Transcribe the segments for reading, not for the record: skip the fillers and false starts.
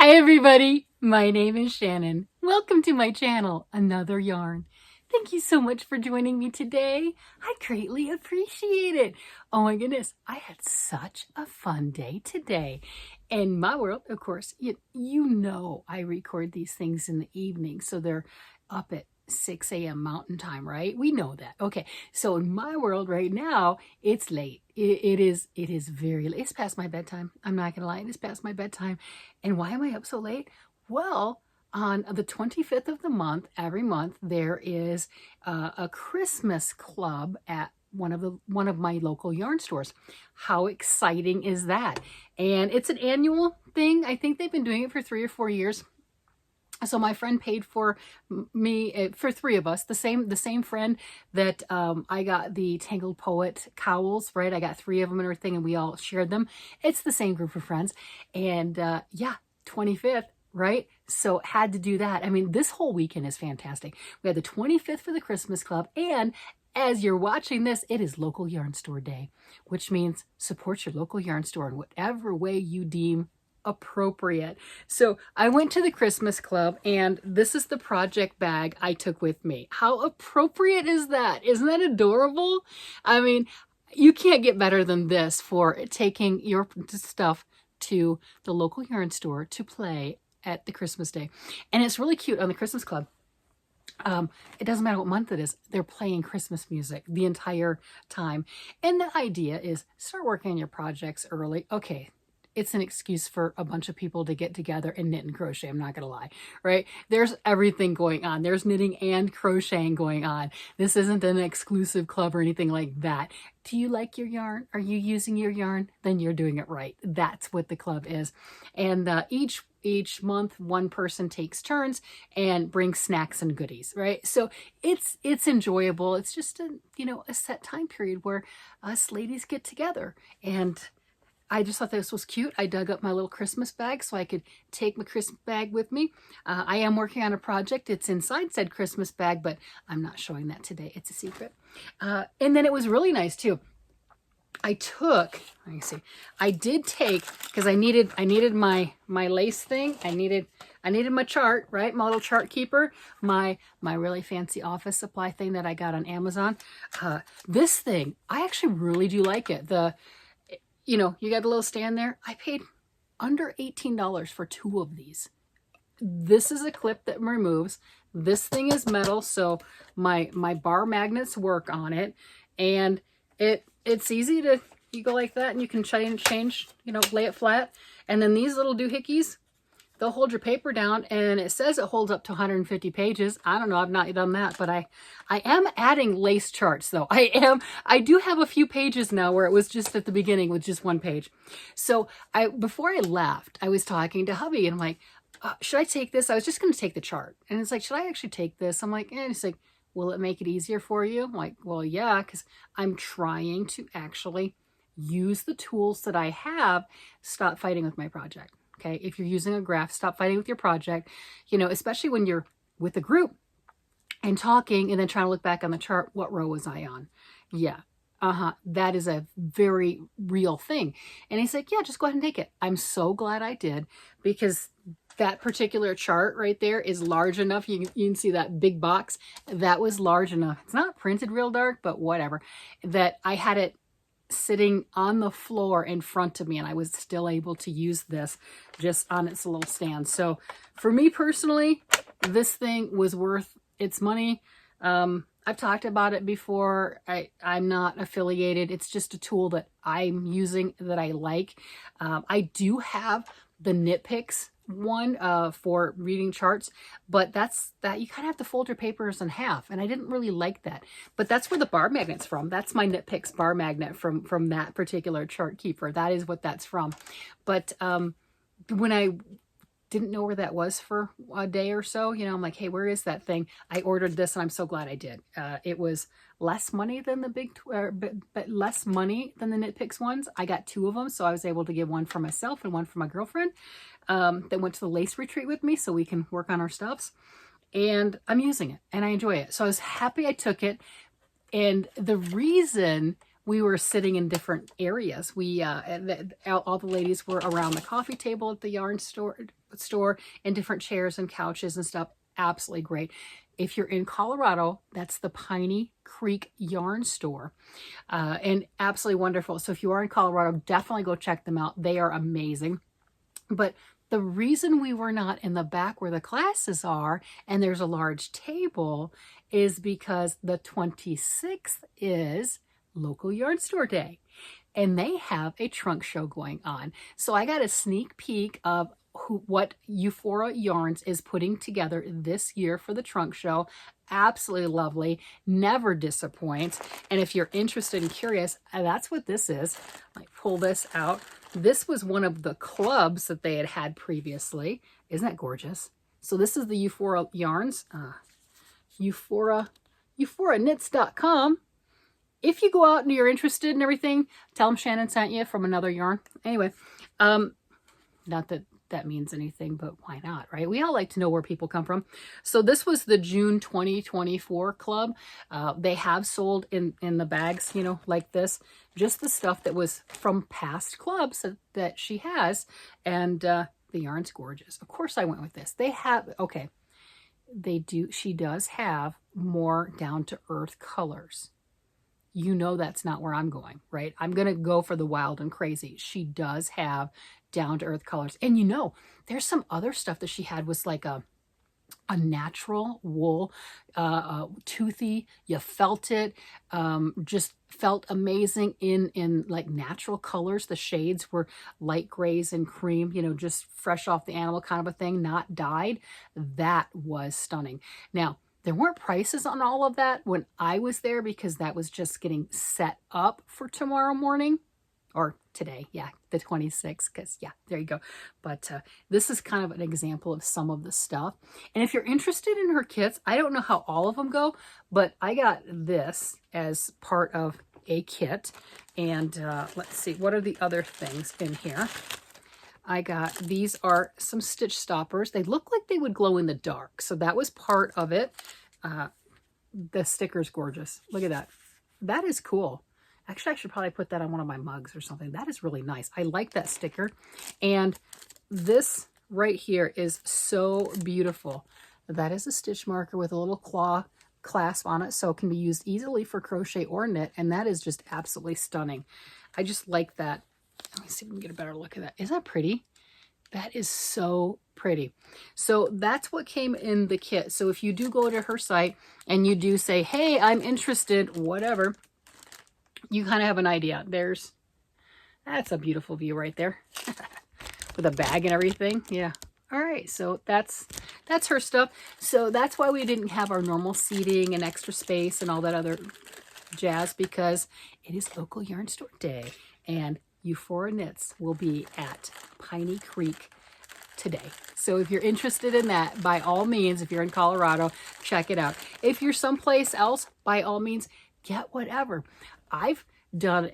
Hi everybody, my name is Shannon. Welcome to my channel, Another Yarn. Thank you so much for joining me today. I greatly appreciate it. Oh my goodness, I had such a fun day today. In my world, of course, you know I record these things in the evening, so they're up at 6 a.m. Mountain Time, right? We know that. Okay, so in my world right now, it's late. It is very late. It's past my bedtime. I'm not gonna lie, it's past my bedtime. And why am I up so late? Well, on the 25th of the month, every month, there is a Christmas club at one of my local yarn stores. How exciting is that? And it's an annual thing. I think they've been doing it for 3 or 4 years. So my friend paid for me, for three of us, the same friend that I got the Tangled Poet cowls, right? I got three of them and everything, and we all shared them. It's the same group of friends. And yeah, 25th, right? So had to do that. I mean, this whole weekend is fantastic. We had the 25th for the Christmas Club, and as you're watching this, it is local yarn store day, which means support your local yarn store in whatever way you deem appropriate. So I went to the Christmas Club, and this is the project bag I took with me. How appropriate is that? Isn't that adorable? I mean, you can't get better than this for taking your stuff to the local yarn store to play at the Christmas day. And it's really cute on the Christmas Club. It doesn't matter what month it is, they're playing Christmas music the entire time. And the idea is start working on your projects early. Okay, it's an excuse for a bunch of people to get together and knit and crochet. I'm not going to lie, right? There's everything going on. There's knitting and crocheting going on. This isn't an exclusive club or anything like that. Do you like your yarn? Are you using your yarn? Then you're doing it right. That's what the club is. And each month, one person takes turns and brings snacks and goodies, right? So it's enjoyable. It's just a set time period where us ladies get together. And I just thought this was cute. I dug up my little Christmas bag so I could take my Christmas bag with me. I am working on a project. It's inside said Christmas bag, but I'm not showing that today. It's a secret. And then it was really nice too. I took, let me see, I did take, because I needed my lace thing. I needed my chart, right? My little chart keeper, my really fancy office supply thing that I got on Amazon. This thing, I actually really do like it. You got a little stand there. I paid under $18 for two of these. This is a clip that removes. This thing is metal, so my bar magnets work on it, and it's easy to, you go like that and you can change, lay it flat. And then these little doohickeys, they'll hold your paper down, and it says it holds up to 150 pages. I don't know, I've not done that, but I am adding lace charts though. I do have a few pages now where it was just at the beginning with just one page. So before I left, I was talking to hubby, and I'm like, should I take this? I was just going to take the chart. And it's like, should I actually take this? I'm like, and it's like, will it make it easier for you? I'm like, well, yeah, because I'm trying to actually use the tools that I have. Stop fighting with my project. Okay, if you're using a graph, stop fighting with your project, especially when you're with a group and talking and then trying to look back on the chart. What row was I on? Yeah, that is a very real thing. And he's like, yeah, just go ahead and take it. I'm so glad I did, because that particular chart right there is large enough. You can see that big box. That was large enough. It's not printed real dark, but whatever. That I had it sitting on the floor in front of me, and I was still able to use this just on its little stand. So for me personally, this thing was worth its money. I've talked about it before. I'm not affiliated. It's just a tool that I'm using that I like. I do have the Knit Picks one for reading charts, but that's that you kind of have to fold your papers in half, and I didn't really like that. But that's where the bar magnet's from. That's my Knit Picks bar magnet from that particular chart keeper. That is what that's from. But when I didn't know where that was for a day or so, I'm like, hey, where is that thing? I ordered this, and I'm so glad I did. It was less money than the but less money than the Knit Picks ones. I got two of them, so I was able to give one for myself and one for my girlfriend that went to the lace retreat with me, so we can work on our stuffs. And I'm using it, and I enjoy it. So I was happy I took it. And the reason we were sitting in different areas. All the ladies were around the coffee table at the yarn store in different chairs and couches and stuff. Absolutely great. If you're in Colorado, that's the Piney Creek Yarn Store, and absolutely wonderful. So if you are in Colorado, definitely go check them out. They are amazing. But the reason we were not in the back where the classes are, and there's a large table, is because the 26th is Local Yarn Store Day, and they have a trunk show going on. So I got a sneak peek of what Euphoria Yarns is putting together this year for the trunk show. Absolutely lovely, never disappoints. And if you're interested and curious, that's what this is. Let me pull this out. This was one of the clubs that they had previously. Isn't that gorgeous? So this is the Euphoria Yarns, euphoriaknits.com. If you go out and you're interested in everything, tell them Shannon sent you from another yarn. Anyway, not that that means anything, but why not, right? We all like to know where people come from. So this was the June 2024 club. They have sold in the bags, you know, like this, just the stuff that was from past clubs that she has. And the yarn's gorgeous. Of course I went with this. They have, okay, she does have more down-to-earth colors. You know that's not where I'm going, right? I'm going to go for the wild and crazy. She does have down-to-earth colors. And you know, there's some other stuff that she had was like a natural wool, toothy. You felt it, just felt amazing in like natural colors. The shades were light grays and cream, you know, just fresh off the animal kind of a thing, not dyed. That was stunning. Now, there weren't prices on all of that when I was there because that was just getting set up for tomorrow morning. Or today, yeah, the 26th, because yeah, there you go. But this is kind of an example of some of the stuff. And if you're interested in her kits, I don't know how all of them go, but I got this as part of a kit. And let's see, what are the other things in here? I got, these are some stitch stoppers. They look like they would glow in the dark. So that was part of it. The sticker's gorgeous. Look at that. That is cool. Actually, I should probably put that on one of my mugs or something. That is really nice. I like that sticker. And this right here is so beautiful. That is a stitch marker with a little claw clasp on it, so it can be used easily for crochet or knit. And that is just absolutely stunning. I just like that. Let me see if we can get a better look at that. Isn't that pretty? That is so pretty. So that's what came in the kit. So if you do go to her site and you do say, hey, I'm interested, whatever, you kind of have an idea. That's a beautiful view right there with a bag and everything. Yeah. All right. So that's her stuff. So that's why we didn't have our normal seating and extra space and all that other jazz, because it is Local Yarn Store Day and Euphoria Knits will be at Piney Creek today. So if you're interested in that, by all means, if you're in Colorado, check it out. If you're someplace else, by all means, get whatever. I've done,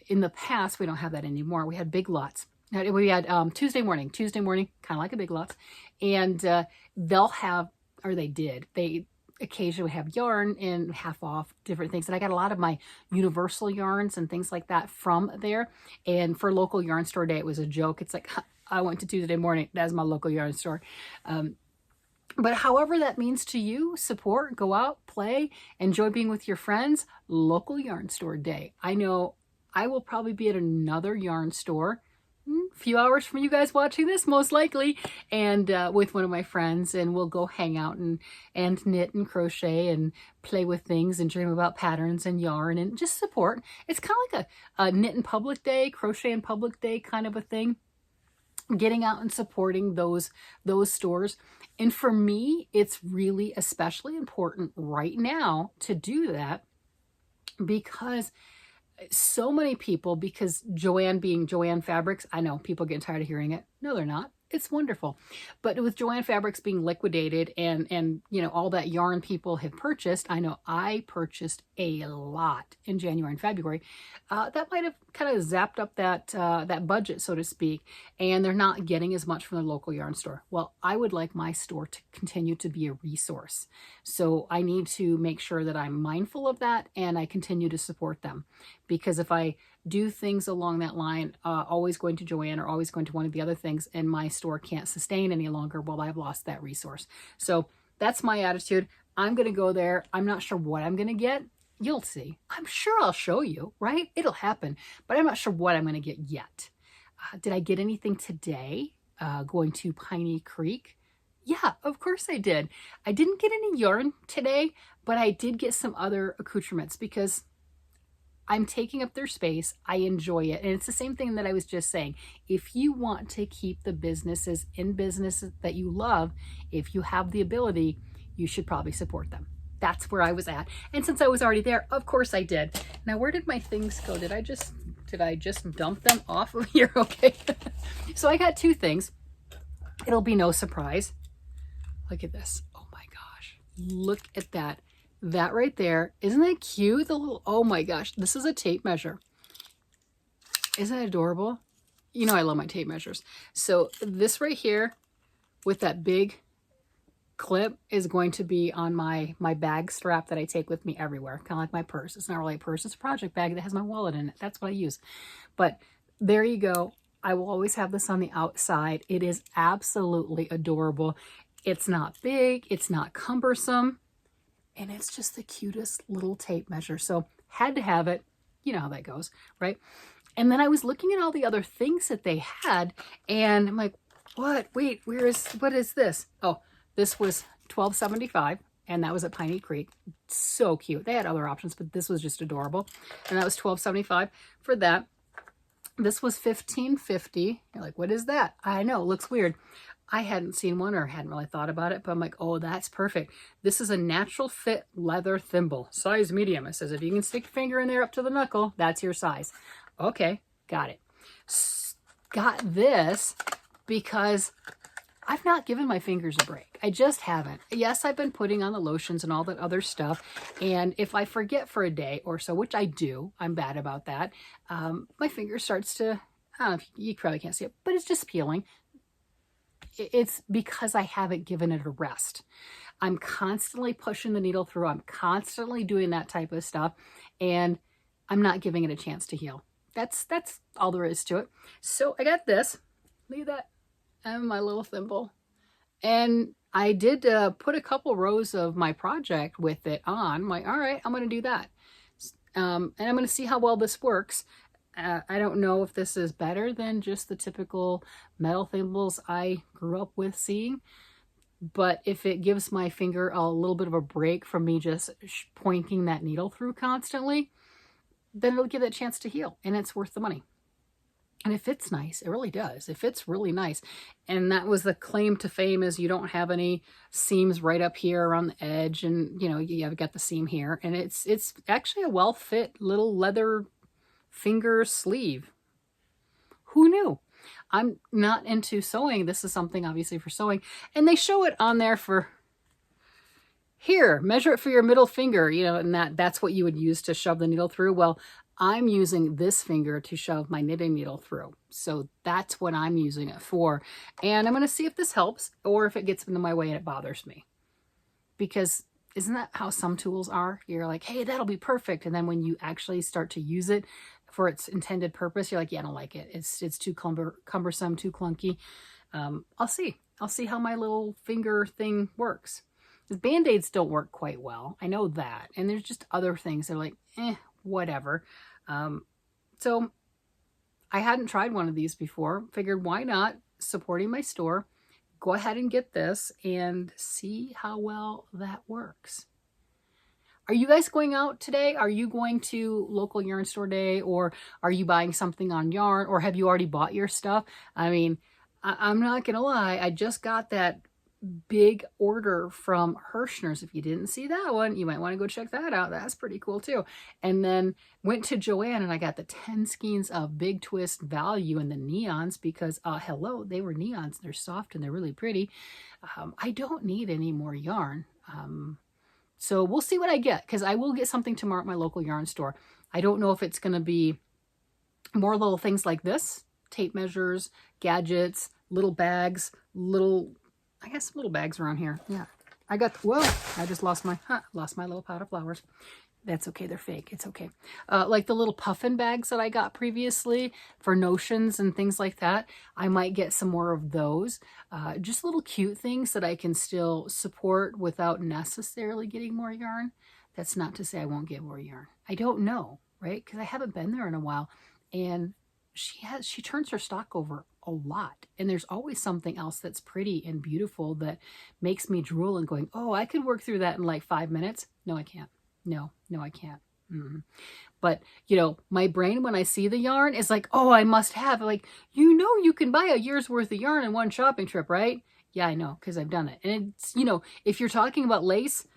in the past, we don't have that anymore. We had Big Lots. We had Tuesday morning, kind of like a Big Lots. And they'll have, or they did, they occasionally have yarn in half off, different things. And I got a lot of my universal yarns and things like that from there. And for Local Yarn Store Day, it was a joke. It's like, I went to Tuesday morning. That's my local yarn store. But however that means to you, support, go out, play, enjoy being with your friends. Local Yarn Store Day. I know I will probably be at another yarn store a few hours from you guys watching this, most likely, and with one of my friends, and we'll go hang out and knit and crochet and play with things and dream about patterns and yarn and just support. It's kind of like a knit in public day, crochet in public day kind of a thing. Getting out and supporting those stores. And for me, it's really especially important right now to do that, because so many people, because Joann being Joann Fabrics, I know people get tired of hearing it. No, they're not. It's wonderful. But with Joann Fabrics being liquidated and you know all that yarn people have purchased, I know I purchased a lot in January and February. That might have kind of zapped up that budget, so to speak, and they're not getting as much from the local yarn store. Well, I would like my store to continue to be a resource. So I need to make sure that I'm mindful of that and I continue to support them. Because if I do things along that line, always going to Joann or always going to one of the other things, and my store can't sustain any longer, well, I've lost that resource. So that's my attitude. I'm going to go there. I'm not sure what I'm going to get. You'll see. I'm sure I'll show you, right? It'll happen, but I'm not sure what I'm going to get yet. Did I get anything today going to Piney Creek? Yeah, of course I did. I didn't get any yarn today, but I did get some other accoutrements because I'm taking up their space. I enjoy it. And it's the same thing that I was just saying. If you want to keep the businesses in business that you love, if you have the ability, you should probably support them. That's where I was at. And since I was already there, of course I did. Now, where did my things go? Did I just dump them off of here? Okay. So I got two things. It'll be no surprise. Look at this. Oh my gosh. Look at that. That right there. Isn't that cute? The little, oh my gosh. This is a tape measure. Isn't that adorable? You know I love my tape measures. So this right here with that big clip is going to be on my bag strap that I take with me everywhere. Kind of like my purse. It's not really a purse. It's a project bag that has my wallet in it. That's what I use. But there you go. I will always have this on the outside. It is absolutely adorable. It's not big. It's not cumbersome. And it's just the cutest little tape measure. So had to have it. You know how that goes, right? And then I was looking at all the other things that they had. And I'm like, what? Wait, what is this? Oh, this was $12.75. And that was at Piney Creek. So cute. They had other options, but this was just adorable. And that was $12.75 for that. This was $15.50. You're like, what is that? I know, it looks weird. I hadn't seen one or hadn't really thought about it, but I'm like, oh, that's perfect. This is a natural fit leather thimble, size medium. It says if you can stick your finger in there up to the knuckle, that's your size. Okay, got it. Got this because I've not given my fingers a break. I just haven't. Yes, I've been putting on the lotions and all that other stuff. And if I forget for a day or so, which I do, I'm bad about that, my finger starts to, I don't know if you probably can't see it, but it's just peeling. It's because I haven't given it a rest. I'm constantly pushing the needle through. I'm constantly doing that type of stuff. And I'm not giving it a chance to heal. That's all there is to it. So I got this. Look at that. And my little thimble. And I did put a couple rows of my project with it on. I'm like, all right, I'm going to do that. And I'm going to see how well this works. I don't know if this is better than just the typical metal thimbles I grew up with seeing. But if it gives my finger a little bit of a break from me just pointing that needle through constantly, then it'll give it a chance to heal. And it's worth the money. And it fits nice. It really does. It fits really nice. And that was the claim to fame, is you don't have any seams right up here around the edge. And, you know, you've got the seam here. And it's actually a well-fit little leather finger sleeve. Who knew? I'm not into sewing. This is something obviously for sewing. And they show it on there for, here, measure it for your middle finger, you know, and that's what you would use to shove the needle through. Well, I'm using this finger to shove my knitting needle through. So that's what I'm using it for. And I'm going to see if this helps or if it gets into my way and it bothers me. Because isn't that how some tools are? You're like, hey, that'll be perfect. And then when you actually start to use it for its intended purpose, you're like, yeah, I don't like it. It's too cumbersome, too clunky. I'll see. I'll see how my little finger thing works. The Band-Aids don't work quite well. I know that. And there's just other things that are like, whatever. So I hadn't tried one of these before. Figured, why not? Supporting my store. Go ahead and get this and see how well that works. Are you guys going out today? Are you going to local yarn store day, or are you buying something on yarn, or have you already bought your stuff? I mean, I'm not going to lie. I just got that big order from Hirschner's. If you didn't see that one, you might want to go check that out. That's pretty cool too. And then went to Joann and I got the 10 skeins of Big Twist Value and the neons because, hello, they were neons. They're soft and they're really pretty. I don't need any more yarn. So we'll see what I get, because I will get something tomorrow at my local yarn store. I don't know if it's going to be more little things like this, tape measures, gadgets, little bags, I got some little bags around here. Yeah, I got, whoa, I just lost my little pot of flowers. That's okay, they're fake, it's okay. Like the little puffin bags that I got previously for notions and things like that. I might get some more of those. Just little cute things that I can still support without necessarily getting more yarn. That's not to say I won't get more yarn. I don't know, right? Because I haven't been there in a while. And she turns her stock over a lot, and there's always something else that's pretty and beautiful that makes me drool and going, oh, I could work through that in like 5 minutes. No, I can't. No, I can't. But you know, my brain, when I see the yarn, is like, oh, I must have, like, you know, you can buy a year's worth of yarn in one shopping trip, right? Yeah, I know, because I've done it. And it's, you know, if you're talking about lace,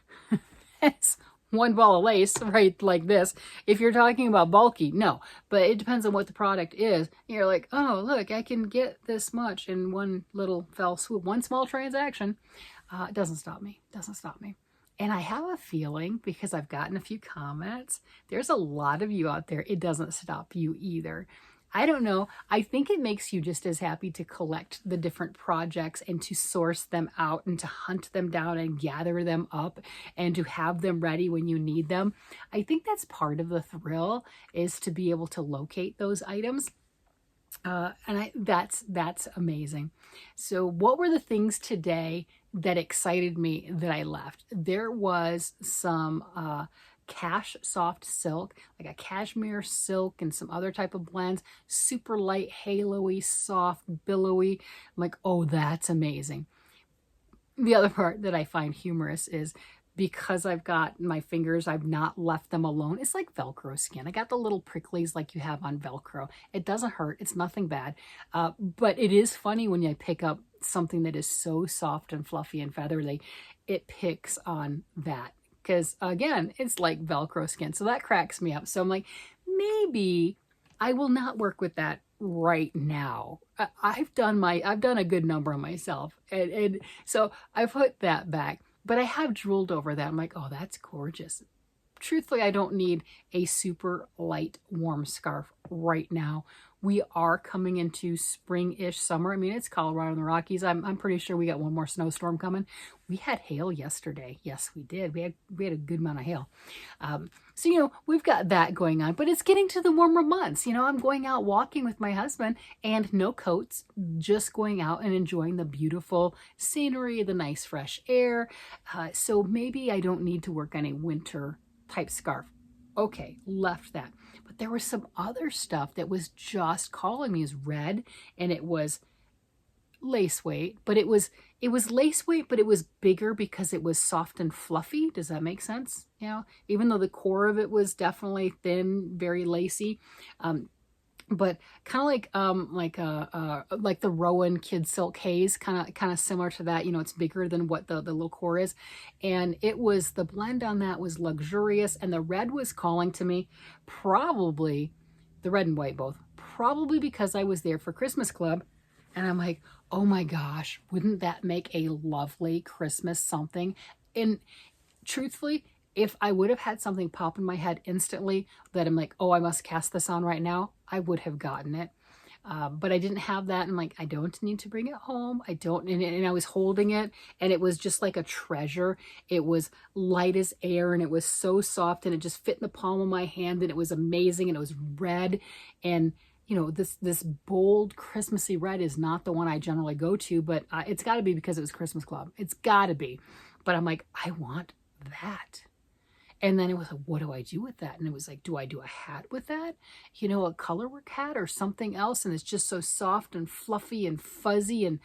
it's one ball of lace, right, like this. If you're talking about bulky, no. But it depends on what the product is. You're like, oh, look, I can get this much in one little fell swoop, one small transaction. It doesn't stop me. Doesn't stop me. And I have a feeling, because I've gotten a few comments, there's a lot of you out there, it doesn't stop you either. I don't know. I think it makes you just as happy to collect the different projects and to source them out and to hunt them down and gather them up and to have them ready when you need them. I think that's part of the thrill, is to be able to locate those items. That's amazing. So what were the things today that excited me that I left? There was some cash soft silk, like a cashmere silk and some other type of blends, super light, halo-y, soft, billowy. I'm like, oh, that's amazing. The other part that I find humorous is, because I've got my fingers, I've not left them alone. It's like Velcro skin. I got the little pricklies like you have on Velcro. It doesn't hurt. It's nothing bad. But it is funny when you pick up something that is so soft and fluffy and feathery, it picks on that. Because again, it's like Velcro skin. So that cracks me up. So I'm like, maybe I will not work with that right now. I've done a good number on myself. And so I put that back. But I have drooled over that. I'm like, oh, that's gorgeous. Truthfully, I don't need a super light, warm scarf right now. We are coming into spring-ish summer. I mean, it's Colorado and the Rockies. I'm pretty sure we got one more snowstorm coming. We had hail yesterday. Yes, we did. We had a good amount of hail. So, you know, we've got that going on. But it's getting to the warmer months. You know, I'm going out walking with my husband and no coats, just going out and enjoying the beautiful scenery, the nice fresh air. So maybe I don't need to work on a winter type scarf. Okay, left that. But there was some other stuff that was just calling me. As red, and it was lace weight, but it was lace weight, but it was bigger because it was soft and fluffy. Does that make sense? You know, even though the core of it was definitely thin, very lacy. But kind of like the Rowan Kid Silk Haze, kind of similar to that. You know, it's bigger than what the little core is, and it was, the blend on that was luxurious, and the red was calling to me. Probably the red and white both. Probably because I was there for Christmas Club, and I'm like, oh my gosh, wouldn't that make a lovely Christmas something? And truthfully, if I would have had something pop in my head instantly that I'm like, oh, I must cast this on right now, I would have gotten it. But I didn't have that. I'm like, I don't need to bring it home. I don't. And I was holding it, and it was just like a treasure. It was light as air, and it was so soft, and it just fit in the palm of my hand, and it was amazing, and it was red. And you know, this bold Christmassy red is not the one I generally go to, but it's got to be because it was Christmas Club. It's got to be. But I'm like, I want that. And then it was like, what do I do with that? And it was like, do I do a hat with that? You know, a colorwork hat or something else? And it's just so soft and fluffy and fuzzy, and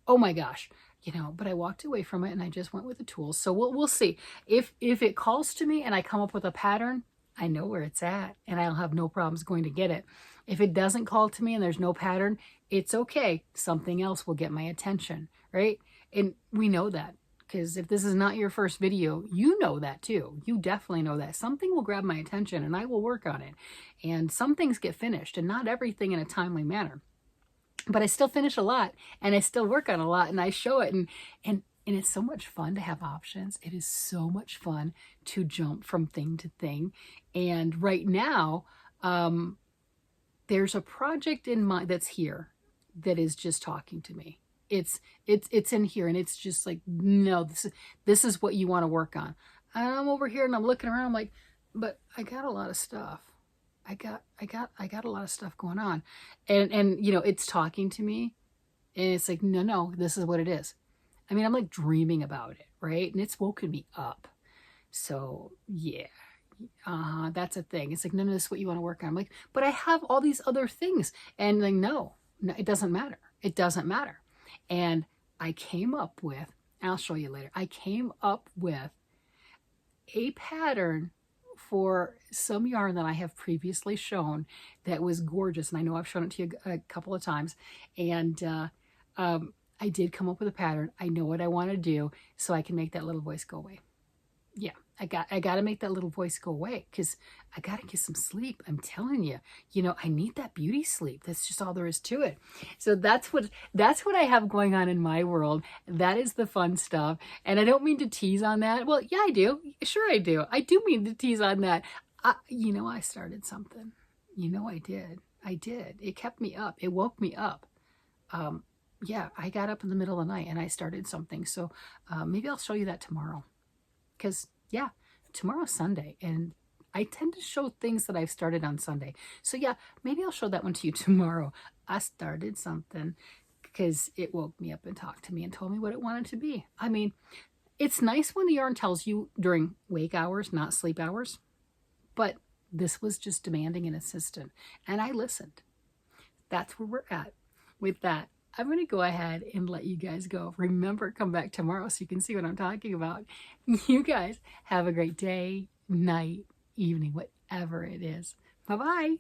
oh my gosh, you know, but I walked away from it and I just went with the tools. So we'll see. If it calls to me and I come up with a pattern, I know where it's at, and I'll have no problems going to get it. If it doesn't call to me and there's no pattern, it's okay. Something else will get my attention, right? And we know that, because if this is not your first video, you know that too. You definitely know that. Something will grab my attention and I will work on it. And some things get finished, and not everything in a timely manner. But I still finish a lot, and I still work on a lot, and I show it. And it's so much fun to have options. It is so much fun to jump from thing to thing. And right now, there's a project in mind that's here that is just talking to me. It's in here, and it's just like, no, this is what you want to work on. And I'm over here and I'm looking around, I'm like, but I got a lot of stuff. I got a lot of stuff going on. And you know, it's talking to me, and it's like, no, this is what it is. I mean, I'm like dreaming about it, right? And it's woken me up. So yeah. That's a thing. It's like, no, this is what you want to work on. I'm like, but I have all these other things. And like, no, it doesn't matter. It doesn't matter. And I came up with, I'll show you later, I came up with a pattern for some yarn that I have previously shown that was gorgeous. And I know I've shown it to you a couple of times. And I did come up with a pattern. I know what I want to do, so I can make that little voice go away. Yeah, I got to make that little voice go away, because I got to get some sleep. I'm telling you, you know, I need that beauty sleep. That's just all there is to it. So that's what I have going on in my world. That is the fun stuff. And I don't mean to tease on that. Well, yeah, I do. Sure, I do. I do mean to tease on that. You know, I started something. You know, I did. I did. It kept me up. It woke me up. Yeah, I got up in the middle of the night and I started something. So maybe I'll show you that tomorrow. Because, yeah, tomorrow's Sunday, and I tend to show things that I've started on Sunday. So, yeah, maybe I'll show that one to you tomorrow. I started something because it woke me up and talked to me and told me what it wanted to be. I mean, it's nice when the yarn tells you during wake hours, not sleep hours. But this was just demanding an assistant, and I listened. That's where we're at with that. I'm going to go ahead and let you guys go. Remember, come back tomorrow so you can see what I'm talking about. You guys have a great day, night, evening, whatever it is. Bye-bye.